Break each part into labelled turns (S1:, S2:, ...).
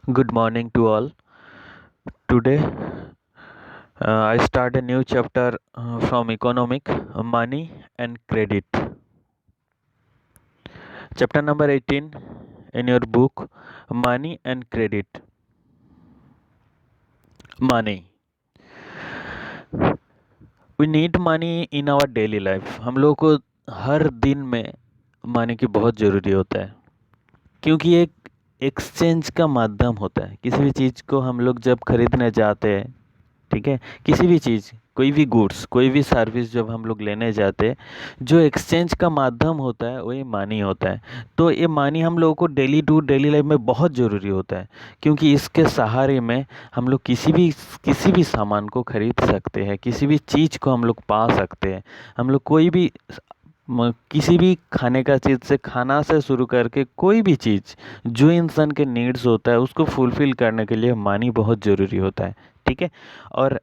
S1: Good morning to all. Today, I start a new chapter from economic, money and credit. Chapter number 18 in your book, Money and Credit. Money. We need money in our daily life. हम लोगों को हर दिन में money की बहुत ज़रूरी होता है, क्योंकि एक एक्सचेंज का माध्यम होता है। किसी भी चीज़ को हम लोग जब खरीदने जाते हैं, ठीक है, किसी भी चीज़, कोई भी गुड्स, कोई भी सर्विस जब हम लोग लेने जाते हैं, जो एक्सचेंज का माध्यम होता है वही मनी होता है। तो ये मनी हम लोगों को डेली टू डेली लाइफ में बहुत ज़रूरी होता है, क्योंकि इसके सहारे में हम लोग किसी भी सामान को खरीद सकते हैं, किसी भी चीज़ को हम लोग पा सकते हैं। हम लोग कोई भी किसी भी खाने का चीज़ से, खाना से शुरू करके कोई भी चीज़ जो इंसान के नीड्स होता है उसको फुलफ़िल करने के लिए मनी बहुत ज़रूरी होता है, ठीक है। और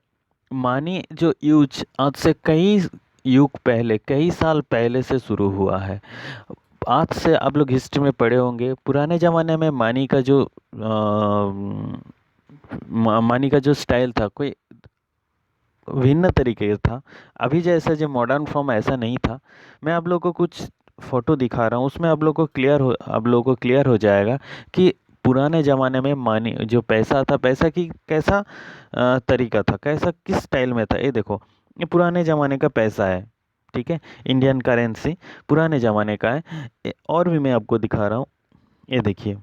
S1: मनी जो यूज आज से कई युग पहले, कई साल पहले से शुरू हुआ है। आज से आप लोग हिस्ट्री में पढ़े होंगे, पुराने ज़माने में मनी का जो स्टाइल था कोई भिन्न तरीके का था। अभी जैसा जो मॉडर्न फॉर्म ऐसा नहीं था। मैं आप लोगों को कुछ फ़ोटो दिखा रहा हूँ, उसमें आप लोगों को क्लियर हो जाएगा कि पुराने ज़माने में मनी जो पैसा था, पैसा की कैसा तरीका था, कैसा किस स्टाइल में था। ये देखो, ये पुराने ज़माने का पैसा है, ठीक है। इंडियन करेंसी पुराने ज़माने का है। और भी मैं आपको दिखा रहा हूँ, ये देखिए,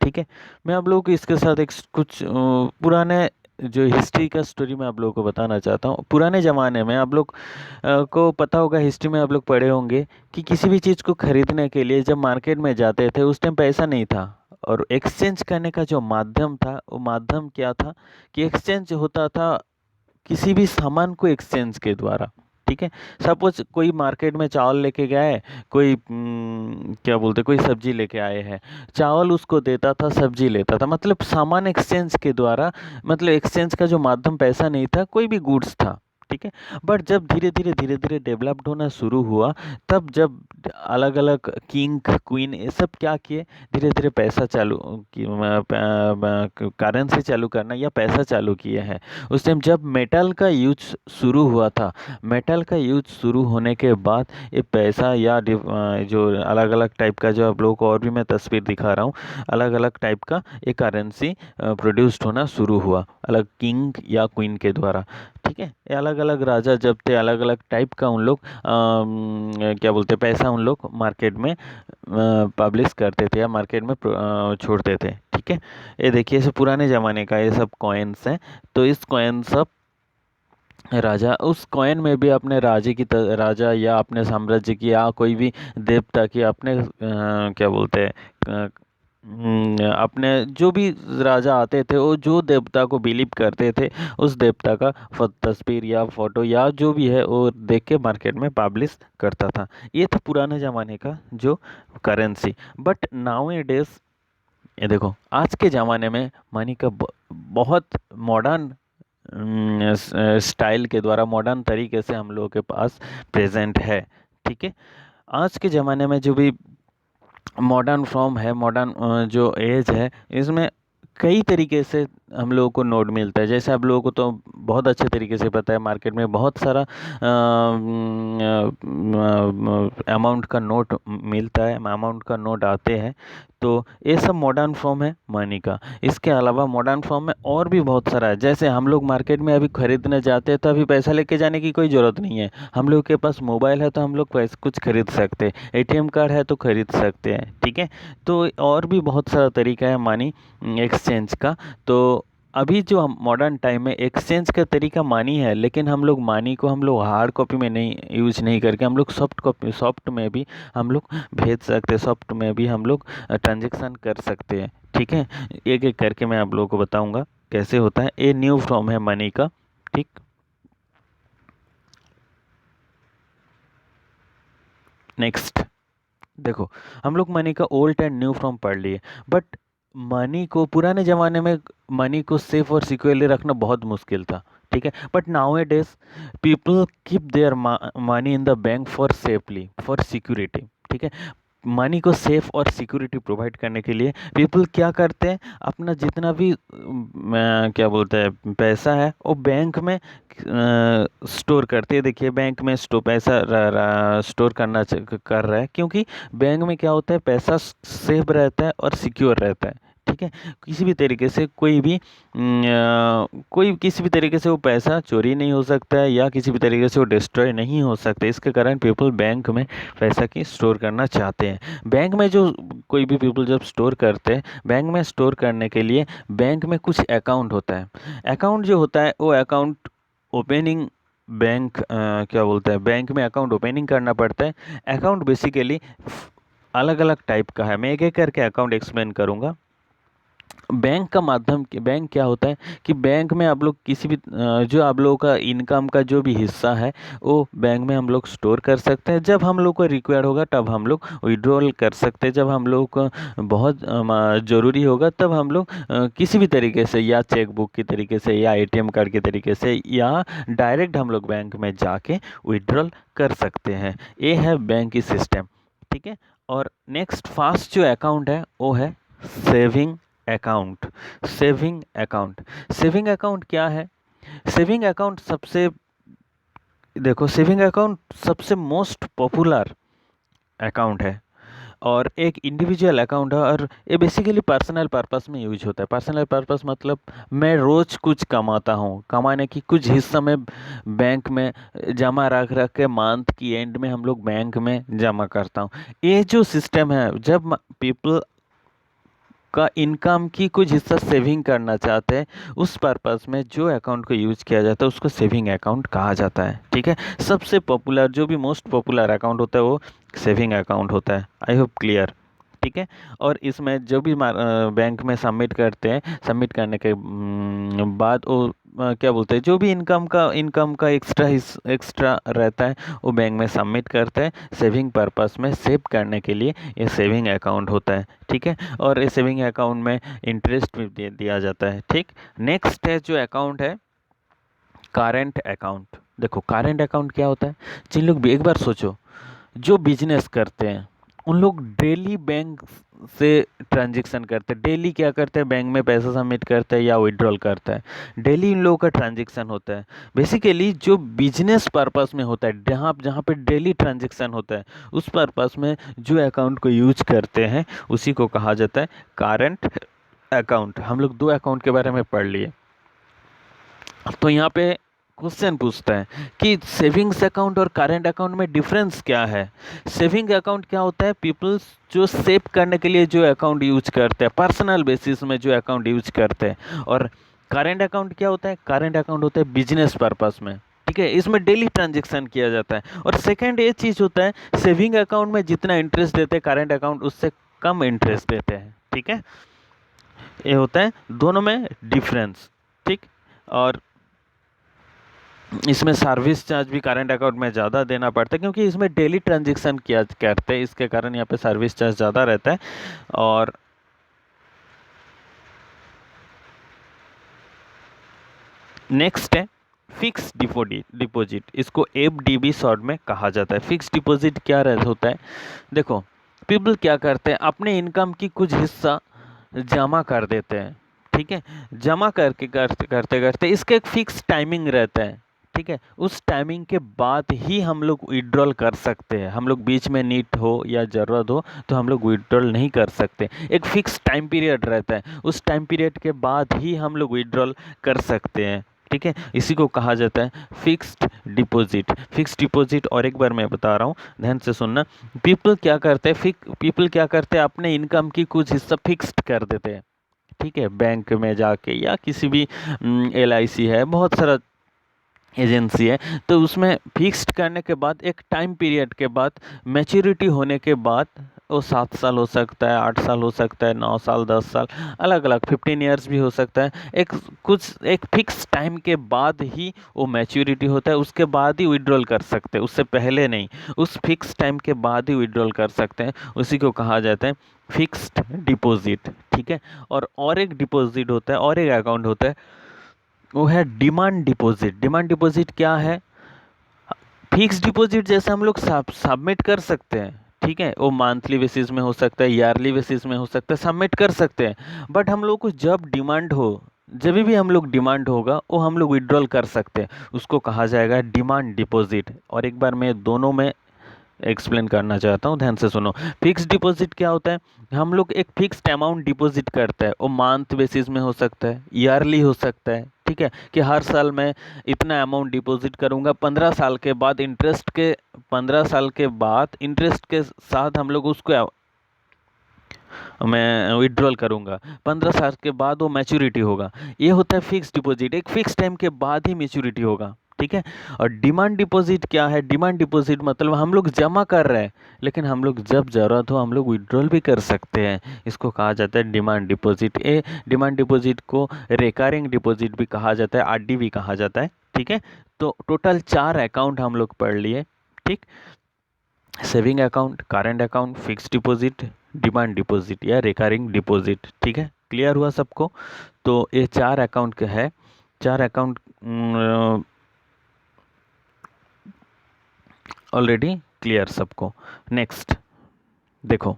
S1: ठीक है। मैं आप लोगों को इसके साथ एक कुछ पुराने जो हिस्ट्री का स्टोरी मैं आप लोगों को बताना चाहता हूँ। पुराने ज़माने में आप लोग को पता होगा, हिस्ट्री में आप लोग पढ़े होंगे कि किसी भी चीज़ को खरीदने के लिए जब मार्केट में जाते थे उस टाइम पैसा नहीं था, और एक्सचेंज करने का जो माध्यम था वो माध्यम क्या था कि एक्सचेंज होता था किसी भी सामान को एक्सचेंज के द्वारा, ठीक है। सपोज कोई मार्केट में चावल लेके गए, कोई क्या बोलते, कोई सब्जी लेके आए हैं, चावल उसको देता था, सब्जी लेता था, मतलब सामान एक्सचेंज के द्वारा। मतलब एक्सचेंज का जो माध्यम पैसा नहीं था, कोई भी गुड्स था, ठीक है। बट जब धीरे धीरे डेवलप्ड होना शुरू हुआ, तब जब अलग अलग किंग क्वीन ये सब क्या किए, धीरे धीरे पैसा चालू करेंसी चालू करना या पैसा चालू किए हैं। उस टाइम जब मेटल का यूज शुरू हुआ था, मेटल का यूज शुरू होने के बाद ये पैसा या जो अलग अलग टाइप का, जो आप लोगों को और भी मैं तस्वीर दिखा रहा हूँ, अलग अलग टाइप का ये करेंसी प्रोड्यूस्ड होना शुरू हुआ, अलग किंग या क्वीन के द्वारा, ठीक है। ये अलग अलग राजा जब थे, अलग अलग टाइप का उन लोग क्या बोलते, पैसा उन लोग मार्केट में पब्लिश करते थे या मार्केट में छोड़ते थे, ठीक है। ये देखिए, ये पुराने ज़माने का ये सब कॉइन्स हैं। तो इस कॉइन सब राजा, उस कॉइन में भी अपने राजा या अपने साम्राज्य की या कोई भी देवता की, अपने क्या बोलते हैं, अपने जो भी राजा आते थे वो जो देवता को बिलीव करते थे, उस देवता का तस्वीर या फोटो या जो भी है वो देख के मार्केट में पब्लिश करता था। ये था पुराने ज़माने का जो currency. But now A days, ये देखो, आज के ज़माने में मनी का बहुत मॉडर्न स्टाइल के द्वारा, मॉडर्न तरीके से हम लोगों के पास प्रेजेंट है, ठीक है। आज के ज़माने में जो भी मॉडर्न फॉर्म है, मॉडर्न जो एज है, इसमें कई तरीके से हम लोगों को नोट मिलता है। जैसे आप लोगों को तो बहुत अच्छे तरीके से पता है, मार्केट में बहुत सारा अमाउंट का नोट मिलता है, अमाउंट का नोट आते हैं। तो ये सब मॉडर्न फॉर्म है मनी का। इसके अलावा मॉडर्न फॉर्म में और भी बहुत सारा है। जैसे हम लोग मार्केट में अभी खरीदने जाते हैं तो अभी पैसा लेके जाने की कोई ज़रूरत नहीं है। हम लोग के पास मोबाइल है तो हम लोग पैसे कुछ खरीद सकते हैं, एटीएम कार्ड है तो खरीद सकते हैं, ठीक है। तो और भी बहुत सारा तरीका है मनी एक्सचेंज का। तो अभी जो मॉडर्न टाइम में एक्सचेंज का तरीका मनी है, लेकिन हम लोग मनी को हम लोग हार्ड कॉपी में नहीं यूज नहीं करके, हम लोग सॉफ्ट में भी हम लोग भेज सकते हैं, सॉफ्ट में भी हम लोग ट्रांजेक्शन कर सकते हैं, ठीक है। एक एक करके मैं आप लोगों को बताऊंगा कैसे होता है। ये न्यू फॉर्म है मनी का, ठीक। नेक्स्ट देखो, हम लोग मनी का ओल्ड एंड न्यू फॉर्म पढ़ लिए। बट मनी को पुराने ज़माने में मनी को सेफ और सिक्योरली रखना बहुत मुश्किल था, ठीक है। But now A days people keep their money in the bank for safely, for security, ठीक है। मनी को सेफ और सिक्योरिटी प्रोवाइड करने के लिए पीपल क्या करते हैं, अपना जितना भी क्या बोलते हैं पैसा है वो बैंक में स्टोर करते हैं। देखिए बैंक में पैसा स्टोर कर रहा है, क्योंकि बैंक में क्या होता है, पैसा सेफ रहता है और सिक्योर रहता है। ठीक है, किसी भी तरीके से कोई किसी भी तरीके से वो पैसा चोरी नहीं हो सकता है, या किसी भी तरीके से वो डिस्ट्रॉय नहीं हो सकता। इसके कारण पीपल बैंक में पैसा की स्टोर करना चाहते हैं। बैंक में जो कोई भी पीपल जब स्टोर करते हैं, बैंक में स्टोर करने के लिए बैंक में कुछ अकाउंट होता है। अकाउंट जो होता है वो अकाउंट ओपनिंग बैंक क्या बोलते हैं, बैंक में अकाउंट ओपनिंग करना पड़ता है। अकाउंट बेसिकली अलग अलग टाइप का है, मैं एक एक करके अकाउंट एक्सप्लेन करूंगा। बैंक क्या होता है कि बैंक में आप लोग किसी भी जो आप लोगों का इनकम का जो भी हिस्सा है वो बैंक में हम लोग स्टोर कर सकते हैं। जब हम लोग को रिक्वायर्ड होगा तब हम लोग विड्रॉल कर सकते हैं। जब हम लोग को बहुत ज़रूरी होगा तब हम लोग किसी भी तरीके से, या चेक बुक के तरीके से, या एटीएम कार्ड के तरीके से, या डायरेक्ट हम लोग बैंक में जाके विड्रॉल कर सकते हैं। ये है बैंक की सिस्टम। ठीक है, और नेक्स्ट फास्ट जो अकाउंट है वो है सेविंग अकाउंट। सेविंग अकाउंट क्या है? सेविंग अकाउंट सेविंग अकाउंट सबसे मोस्ट पॉपुलर अकाउंट है, और एक इंडिविजुअल अकाउंट है, और ये बेसिकली पर्सनल पर्पस में यूज होता है। पर्सनल पर्पस मतलब मैं रोज़ कुछ कमाता हूँ, कमाने की कुछ हिस्सा में बैंक में जमा रख रख के मंथ की एंड में हम लोग बैंक में जमा करता हूँ। ये जो सिस्टम है, जब पीपल का इनकम की कुछ हिस्सा सेविंग करना चाहते हैं, उस पर्पस में जो अकाउंट को यूज किया जाता है उसको सेविंग अकाउंट कहा जाता है। ठीक है, सबसे पॉपुलर जो भी मोस्ट पॉपुलर अकाउंट होता है वो सेविंग अकाउंट होता है। I hope clear. ठीक है, और इसमें जो भी बैंक में सबमिट करते हैं, सबमिट करने के बाद वो क्या बोलते हैं, जो भी इनकम का एक्स्ट्रा रहता है वो बैंक में सबमिट करते हैं। सेविंग पर्पस में सेव करने के लिए ये सेविंग अकाउंट होता है। ठीक है, और ये सेविंग अकाउंट में इंटरेस्ट भी दिया जाता है। ठीक, नेक्स्ट है जो अकाउंट है करेंट अकाउंट। देखो करेंट अकाउंट क्या होता है, जिन लोग भी एक बार सोचो, जो बिजनेस करते हैं उन लोग डेली बैंक से ट्रांजैक्शन करते हैं। डेली क्या करते हैं, बैंक में पैसा सबमिट करते हैं या विड्रॉल करता है। डेली इन लोगों का ट्रांजैक्शन होता है। बेसिकली जो बिजनेस पर्पस में होता है, जहाँ जहाँ पे डेली ट्रांजैक्शन होता है, उस पर्पस में जो अकाउंट को यूज करते हैं उसी को कहा जाता है करेंट अकाउंट। हम लोग दो अकाउंट के बारे में पढ़ लिए। तो यहाँ पे क्वेश्चन पूछता है कि सेविंग्स अकाउंट और करेंट अकाउंट में डिफरेंस क्या है। सेविंग अकाउंट क्या होता है, पीपल्स जो सेव करने के लिए जो अकाउंट यूज करते हैं, पर्सनल बेसिस में जो अकाउंट यूज करते हैं। और करेंट अकाउंट क्या होता है, करेंट अकाउंट होता है बिजनेस पर्पस में। ठीक है, इसमें डेली ट्रांजेक्शन किया जाता है। और सेकेंड ये चीज़ होता है, सेविंग अकाउंट में जितना इंटरेस्ट देते हैं करेंट अकाउंट उससे कम इंटरेस्ट देते हैं। ठीक है, ये होता है दोनों में डिफरेंस। ठीक, और इसमें सर्विस चार्ज भी करेंट अकाउंट में ज़्यादा देना पड़ता है, क्योंकि इसमें डेली ट्रांजैक्शन किया करते हैं, इसके कारण यहाँ पे सर्विस चार्ज ज़्यादा रहता है। और नेक्स्ट है फिक्स डिपॉजिट, इसको एफडीबी शॉर्ट में कहा जाता है। फिक्स डिपॉजिट क्या होता है, देखो पीपल क्या करते हैं, अपने इनकम की कुछ हिस्सा जमा कर देते हैं। ठीक है, जमा करके करते करते करते इसका एक फिक्स टाइमिंग रहता है। ठीक है, उस टाइमिंग के बाद ही हम लोग विड्रॉल कर सकते हैं। हम लोग बीच में नीड हो या ज़रूरत हो तो हम लोग विड्रॉल नहीं कर सकते। एक फिक्स टाइम पीरियड रहता है, उस टाइम पीरियड के बाद ही हम लोग विड्रॉल कर सकते हैं। ठीक है, इसी को कहा जाता है फिक्स्ड डिपॉजिट। फिक्स्ड डिपॉजिट और एक बार मैं बता रहा हूँ, ध्यान से सुनना। पीपल क्या करते हैं, अपने इनकम की कुछ हिस्सा फिक्स्ड कर देते हैं। ठीक है, बैंक में जाके या किसी भी LIC है, बहुत सारा एजेंसी है, तो उसमें फिक्स्ड करने के बाद एक टाइम पीरियड के बाद मैच्योरिटी होने के बाद, वो 7 साल हो सकता है, 8 साल हो सकता है, 9 साल, 10 साल, अलग अलग 15 ईयर्स भी हो सकता है। एक फिक्स टाइम के बाद ही वो मैच्योरिटी होता है, उसके बाद ही विड्रॉल कर सकते हैं, उससे पहले नहीं। उस फिक्स टाइम के बाद ही विड्रॉल कर सकते हैं, उसी को कहा जाता है फिक्स्ड डिपॉजिट। ठीक है, और एक डिपॉजिट होता है, और एक अकाउंट होता है, वो है डिमांड डिपॉजिट। डिमांड डिपॉजिट क्या है, फिक्स डिपॉजिट जैसे हम लोग सबमिट कर सकते हैं। ठीक है, वो मंथली बेसिस में हो सकता है, ईयरली बेसिस में हो सकता है, सबमिट कर सकते हैं। बट हम लोग को जब डिमांड हो, जब भी हम लोग डिमांड होगा वो हम लोग विड्रॉल कर सकते हैं, उसको कहा जाएगा डिमांड डिपॉजिट। और एक बार मैं दोनों में एक्सप्लेन करना चाहता हूँ, ध्यान से सुनो। फिक्स डिपॉजिट क्या होता है? हम लोग एक फिक्स्ड अमाउंट डिपॉजिट करते हैं, वो मंथ बेसिस में हो सकता है, ईयरली हो सकता है, ठीक है, कि हर साल मैं इतना अमाउंट डिपॉजिट करूंगा, 15 साल के बाद इंटरेस्ट के, 15 साल के बाद इंटरेस्ट के साथ हम लोग उसको मैं विड्रॉल करूंगा, 15 साल के बाद वो मैच्योरिटी होगा। ये होता है फिक्स डिपॉजिट, एक फिक्स टाइम के बाद ही मैच्योरिटी होगा, ठीक है। और डिमांड डिपॉजिट क्या है? डिमांड डिपॉजिट मतलब हम लोग जमा कर रहे हैं, लेकिन हम लोग जब ज़रूरत हो हम लोग विड्रॉल भी कर सकते हैं, इसको कहा जाता है डिमांड डिपॉजिट। ये डिमांड डिपॉजिट को रिकरिंग डिपॉजिट भी कहा जाता है, आरडी भी कहा जाता है, ठीक है। तो टोटल 4 अकाउंट हम लोग पढ़ लिए, ठीक। Saving account, current account, fix deposit, demand deposit या रिकरिंग डिपॉजिट, ठीक है। क्लियर हुआ सबको? तो ये 4 अकाउंट का है, 4 अकाउंट ऑलरेडी क्लियर सबको। नेक्स्ट देखो,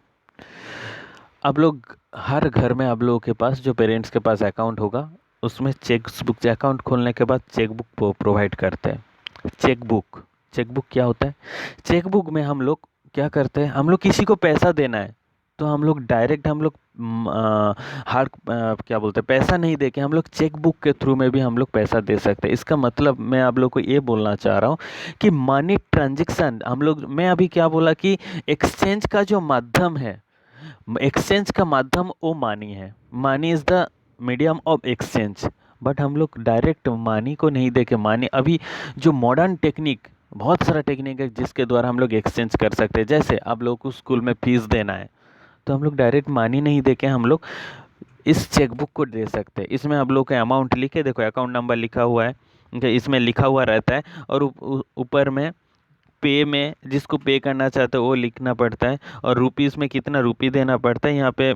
S1: अब लोग हर घर में आप लोगों के पास, जो पेरेंट्स के पास अकाउंट होगा, उसमें चेक बुक, अकाउंट खोलने के बाद चेक बुक प्रोवाइड करते हैं। चेक बुक, चेक बुक क्या होता है? चेक बुक में हम लोग क्या करते हैं, हम लोग किसी को पैसा देना है तो हम लोग डायरेक्ट, हम लोग हार्ड क्या बोलते हैं, पैसा नहीं दे के हम लोग चेक बुक के थ्रू में भी हम लोग पैसा दे सकते हैं। इसका मतलब मैं आप लोग को ये बोलना चाह रहा हूँ कि मनी ट्रांजेक्शन हम लोग, मैं अभी क्या बोला कि एक्सचेंज का जो माध्यम है, एक्सचेंज का माध्यम वो मानी है, मानी is the medium of exchange. But हम लोग डायरेक्ट मानी को नहीं दे के, मानी अभी जो मॉडर्न टेक्निक, बहुत सारा टेक्निक है जिसके द्वारा हम लोग एक्सचेंज कर सकते हैं। जैसे आप लोग को स्कूल में फीस देना है तो हम लोग डायरेक्ट मानी नहीं दे के हम लोग इस चेकबुक को दे सकते हैं। इसमें आप लोग का अमाउंट लिखे, देखो अकाउंट नंबर लिखा हुआ है, इसमें लिखा हुआ रहता है, और ऊपर में पे में जिसको पे करना चाहते हो वो लिखना पड़ता है, और रुपीज़ में कितना रुपी देना पड़ता है यहाँ पे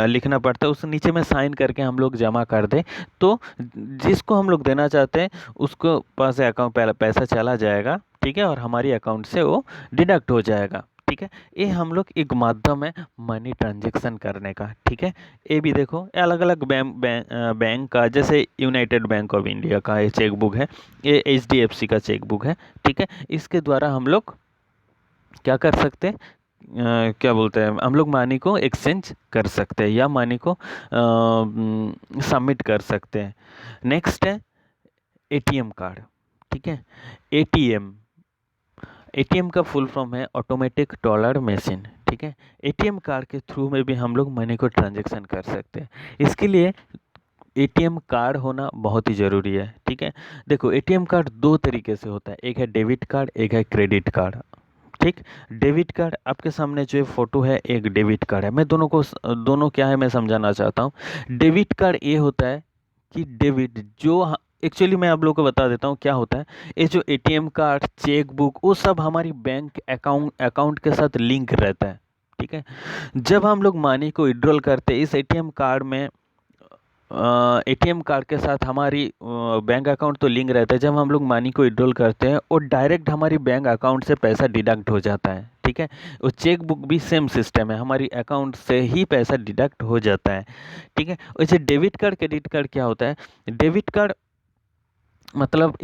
S1: लिखना पड़ता है, उस नीचे में साइन करके हम लोग जमा कर दें तो जिसको हम लोग देना चाहते हैं उसको पास अकाउंट पहले पैसा चला जाएगा, ठीक है, और हमारी अकाउंट से वो डिडक्ट हो जाएगा, ठीक है। ये हम लोग एक माध्यम है मनी ट्रांजेक्शन करने का, ठीक है। ये भी देखो, ये अलग अलग बैंक का, जैसे यूनाइटेड बैंक ऑफ इंडिया का ये चेक बुक है, ये HDFC का चेक बुक है, ठीक है। इसके द्वारा हम लोग क्या कर सकते हैं, क्या बोलते हैं, हम लोग मनी को एक्सचेंज कर सकते हैं या मनी को सबमिट कर सकते हैं। नेक्स्ट है एटीएम कार्ड, ठीक है। एटीएम, एटीएम का फुल फॉर्म है ऑटोमेटिक डॉलर मशीन, ठीक है। एटीएम कार्ड के थ्रू में भी हम लोग मनी को ट्रांजेक्शन कर सकते हैं। इसके लिए एटीएम कार्ड होना बहुत ही ज़रूरी है, ठीक है। देखो एटीएम कार्ड 2 तरीके से होता है, एक है डेबिट कार्ड, एक है क्रेडिट कार्ड, ठीक। डेबिट कार्ड आपके सामने जो फोटो है एक डेबिट कार्ड है, मैं दोनों को, दोनों क्या है मैं समझाना चाहता हूँ। डेबिट कार्ड ये होता है कि डेबिट जो, एक्चुअली मैं आप लोगों को बता देता हूँ क्या होता है। ये जो एटीएम कार्ड, चेक बुक, वो सब हमारी बैंक अकाउंट के साथ लिंक रहता है, ठीक है। जब हम लोग मनी को विड्रॉल करते हैं इस एटीएम कार्ड में, एटीएम कार्ड के साथ हमारी बैंक अकाउंट तो लिंक रहता है, जब हम लोग मनी को विड्रॉल करते हैं और डायरेक्ट हमारी बैंक अकाउंट से पैसा डिडक्ट हो जाता है, ठीक है। वो चेक बुक भी सेम सिस्टम है, हमारी अकाउंट से ही पैसा डिडक्ट हो जाता है, ठीक है। वैसे डेबिट कार्ड, क्रेडिट कार्ड क्या होता है? डेबिट कार्ड मतलब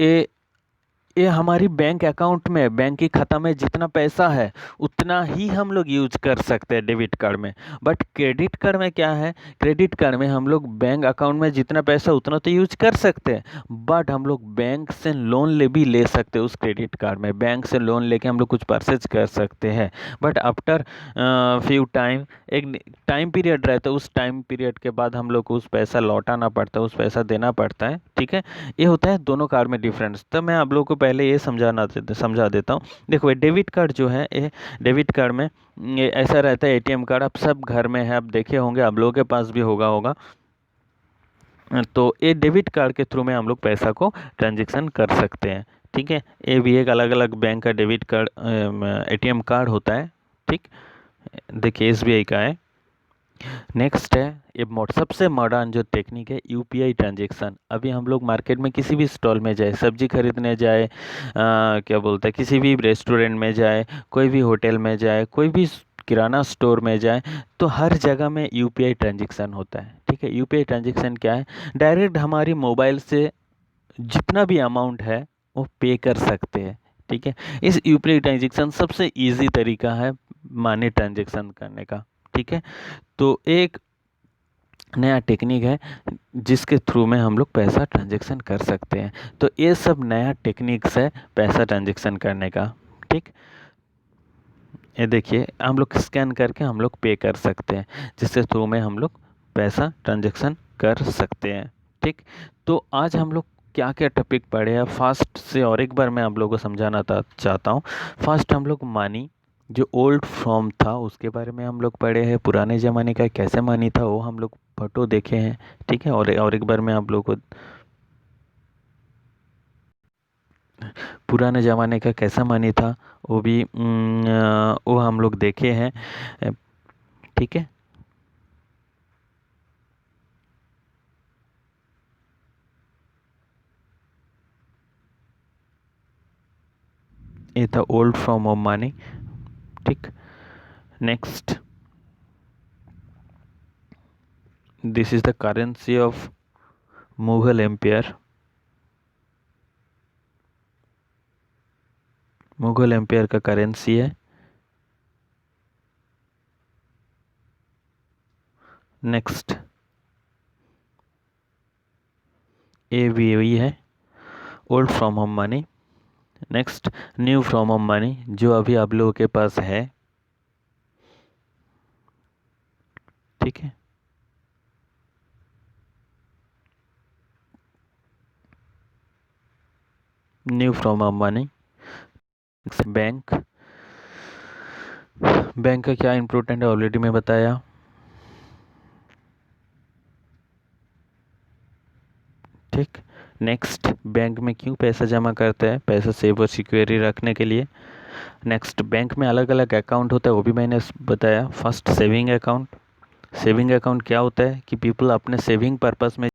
S1: ये हमारी बैंक अकाउंट में, बैंक की खाता में जितना पैसा है उतना ही हम लोग यूज कर सकते हैं डेबिट कार्ड में। बट क्रेडिट कार्ड में क्या है? क्रेडिट कार्ड में हम लोग बैंक अकाउंट में जितना पैसा उतना तो यूज कर सकते हैं, बट हम लोग बैंक से लोन भी ले सकते हैं उस क्रेडिट कार्ड में, बैंक से लोन लेके हम लोग कुछ परचेज कर सकते हैं। बट आफ्टर फ्यू टाइम, एक टाइम पीरियड रहता है, उस टाइम पीरियड के बाद हम लोग को उस पैसा लौटाना पड़ता है, उस पैसा देना पड़ता है, ठीक है। ये होता है दोनों कार्ड में डिफरेंस। तो मैं आप लोगों को पहले ये समझा देता हूँ। देखो डेबिट कार्ड जो है, ये डेबिट कार्ड में ये ऐसा रहता है, एटीएम कार्ड आप सब घर में है, आप देखे होंगे, आप लोगों के पास भी होगा। तो ये डेबिट कार्ड के थ्रू में हम लोग पैसा को ट्रांजेक्शन कर सकते हैं, ठीक है। ये भी एक अलग अलग बैंक का डेबिट कार्ड, एटीएम कार्ड होता है, ठीक। देखिए SBI का है, नेक्स्ट है ये सबसे मॉडर्न जो टेक्निक है यूपीआई ट्रांजैक्शन। अभी हम लोग मार्केट में किसी भी स्टॉल में जाए, सब्जी खरीदने जाए, क्या बोलते हैं, किसी भी रेस्टोरेंट में जाए, कोई भी होटल में जाए, कोई भी किराना स्टोर में जाए, तो हर जगह में यूपीआई ट्रांजैक्शन होता है। ठीक है, यूपीआई ट्रांजैक्शन क्या है? डायरेक्ट हमारी मोबाइल से जितना भी अमाउंट है वो पे कर सकते हैं। ठीक है, इस यूपीआई ट्रांजैक्शन सबसे इजी तरीका है मनी ट्रांजैक्शन करने का। ठीक है, तो एक नया टेक्निक है जिसके थ्रू में हम लोग पैसा ट्रांजैक्शन कर सकते हैं। तो ये सब नया टेक्निक्स है पैसा ट्रांजैक्शन करने का। ठीक, ये देखिए हम लोग स्कैन करके हम लोग पे कर सकते हैं, जिसके थ्रू में हम लोग पैसा ट्रांजैक्शन कर सकते हैं। ठीक, तो आज हम लोग क्या क्या टॉपिक पढ़े हैं फास्ट से, और एक बार मैं आप लोगों को समझाना चाहता हूँ। फर्स्ट हम लोग मनी जो ओल्ड फॉर्म था उसके बारे में हम लोग पढ़े हैं, पुराने ज़माने का कैसे मनी था वो हम लोग फोटो देखे हैं। ठीक है, और एक बार मैं आप लोगों को पुराने ज़माने का कैसा मनी था वो भी वो हम लोग देखे हैं। ठीक है, ये था ओल्ड फॉर्म ऑफ मनी। ठीक, next this is the currency of Mughal empire. Mughal empire का करेंसी है। नेक्स्ट ए भी वही है, old form of money. Next new form of money जो अभी आप लोगों के पास है। ठीक है, new form of money. Bank, bank का क्या इंपॉर्टेंट है ऑलरेडी मैं बताया। ठीक, नेक्स्ट बैंक में क्यों पैसा जमा करते हैं? पैसा सेव और सिक्योरिटी रखने के लिए। नेक्स्ट बैंक में अलग अलग अकाउंट होता है वो भी मैंने बताया। First saving account. Saving account क्या होता है कि पीपल अपने सेविंग पर्पस में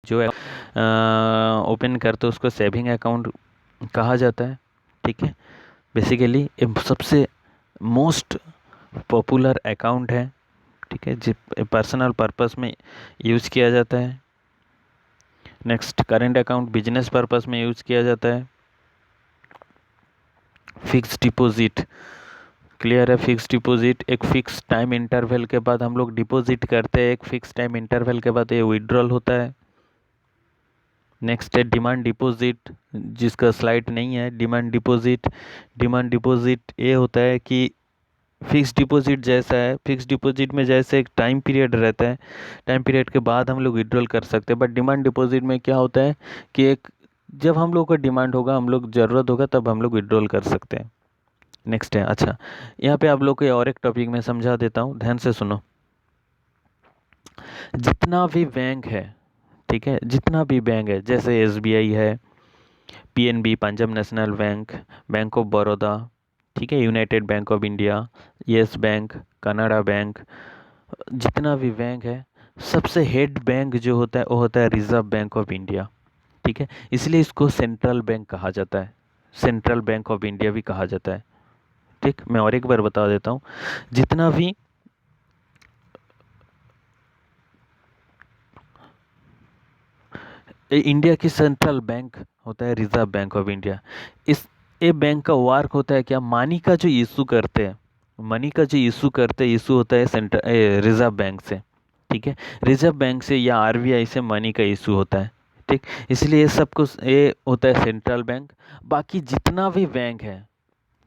S1: जो है ओपन करते हैं उसको सेविंग अकाउंट कहा जाता है। ठीक है, बेसिकली ये सबसे मोस्ट पॉपुलर अकाउंट है। ठीक है, जो पर्सनल पर्पस में यूज़ किया जाता है। Next current account business purpose में यूज़ किया जाता है। फिक्स डिपॉजिट, क्लियर है? फिक्स डिपॉजिट एक फिक्स टाइम इंटरवल के बाद हम लोग डिपॉजिट करते हैं, एक फिक्स टाइम इंटरवल के बाद ये विड्रॉल होता है। नेक्स्ट है डिमांड डिपॉजिट, जिसका स्लाइड नहीं है। डिमांड डिपॉजिट, डिमांड डिपॉजिट ये होता है कि फिक्स डिपॉजिट जैसा है, फिक्स डिपॉजिट में जैसे एक टाइम पीरियड रहता है, टाइम पीरियड के बाद हम लोग विड्रॉल कर सकते हैं। बट डिमांड डिपॉजिट में क्या होता है कि एक जब हम लोग का डिमांड होगा, हम लोग ज़रूरत होगा तब हम लोग विड्रॉल कर सकते हैं। नेक्स्ट है, अच्छा यहाँ पे आप लोग को और एक टॉपिक में समझा देता हूँ, ध्यान से सुनो। जितना भी बैंक है, ठीक है, जितना भी बैंक है जैसे एसबीआई है, PNB Punjab national bank, bank of Baroda, ठीक है, United bank of India, yes bank, Canada bank, जितना भी बैंक है सबसे हेड बैंक जो होता है वो होता है रिजर्व बैंक ऑफ इंडिया। ठीक है, इसलिए इसको सेंट्रल बैंक कहा जाता है, सेंट्रल बैंक ऑफ इंडिया भी कहा जाता है। ठीक, मैं और एक बार बता देता हूँ। जितना भी इंडिया की सेंट्रल बैंक होता है रिजर्व बैंक ऑफ इंडिया। इस ये बैंक का वर्क होता है क्या? मनी का जो इशू करते हैं, मनी का जो इशू करते हैं, इशू होता है सेंट्रल रिजर्व बैंक से। ठीक है, रिजर्व बैंक से या आरबीआई से मनी का इशू होता है। ठीक, इसलिए सब कुछ ये होता है सेंट्रल बैंक। बाकी जितना भी बैंक है,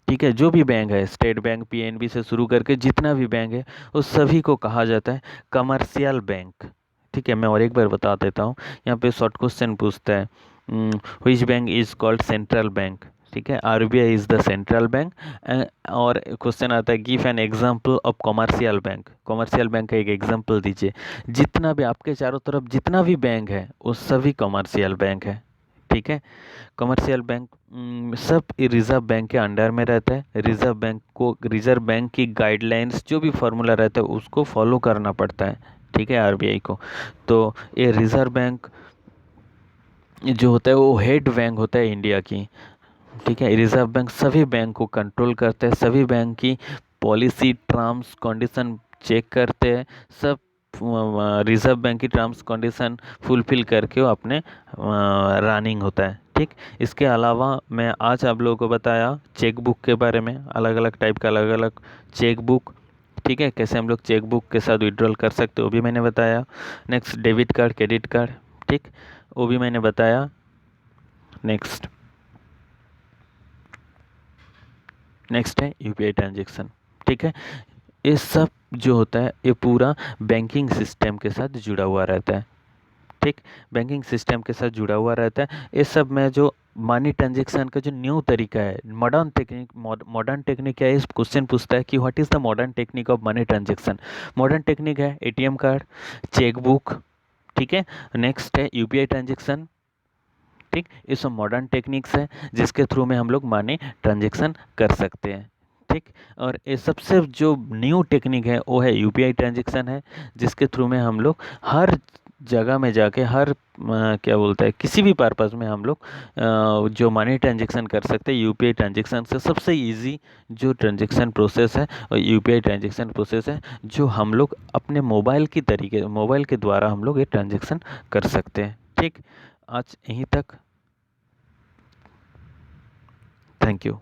S1: ठीक है, जो भी बैंक है, स्टेट बैंक, पीएनबी से शुरू करके जितना भी बैंक है उस सभी को कहा जाता है कमर्शियल बैंक। ठीक है, मैं और एक बार बता देता हूँ। यहाँ पे शॉर्ट क्वेश्चन पूछता है which bank is called central bank. ठीक है, RBI is the central bank. और क्वेश्चन आता है give an example of commercial bank. Commercial bank का एक एग्जांपल दीजिए। जितना भी आपके चारों तरफ जितना भी बैंक है वो सभी कमर्शियल बैंक है। ठीक है। कमर्शियल बैंक सब रिजर्व बैंक के अंडर में रहता है। रिजर्व बैंक की गाइडलाइंस जो भी फॉर्मूला रहता है उसको फॉलो करना पड़ता है, ठीक है, आरबीआई को। तो ये रिजर्व बैंक जो होता है वो हेड बैंक होता है इंडिया की, ठीक है। रिजर्व बैंक सभी बैंक को कंट्रोल करते हैं, सभी बैंक की पॉलिसी टर्म्स कंडीशन चेक करते हैं, सब रिजर्व बैंक की टर्म्स कंडीशन फुलफिल करके वो अपने रनिंग होता है, ठीक। इसके अलावा मैं आज आप लोगों को बताया चेक बुक के बारे में, अलग अलग टाइप का अलग अलग चेक बुक, ठीक है, कैसे हम लोग चेक बुक के साथ विड्रॉल कर सकते हो वो भी मैंने बताया। Next debit card, credit card, ठीक, वो भी मैंने बताया। नेक्स्ट नेक्स्ट है यूपीआई ट्रांजैक्शन, ठीक है। ये सब जो होता है ये पूरा बैंकिंग सिस्टम के साथ जुड़ा हुआ रहता है, ठीक। बैंकिंग सिस्टम के साथ जुड़ा हुआ रहता है। ये सब में जो मनी ट्रांजैक्शन का जो न्यू तरीका है, मॉडर्न टेक्निक क्या है, इस क्वेश्चन पूछता है कि what is the modern technique of money transaction. Modern technique है एटीएम कार्ड, चेक बुक, ठीक है। नेक्स्ट है यूपीआई ट्रांजैक्शन, ठीक। ये सब मॉडर्न टेक्निक्स है जिसके थ्रू में हम लोग मनी ट्रांजैक्शन कर सकते हैं, ठीक। और ये सबसे जो न्यू टेक्निक है वो है यूपीआई ट्रांजैक्शन है, जिसके थ्रू में हम लोग हर जगह में जाके हर क्या बोलते हैं किसी भी पर्पज़ में हम लोग जो मनी ट्रांजैक्शन कर सकते हैं यूपीआई ट्रांजैक्शन से। सबसे इजी जो ट्रांजैक्शन प्रोसेस है और यूपीआई ट्रांजैक्शन प्रोसेस है, जो हम लोग अपने मोबाइल के द्वारा हम लोग ये ट्रांजैक्शन कर सकते हैं, ठीक। आज यहीं तक, थैंक यू।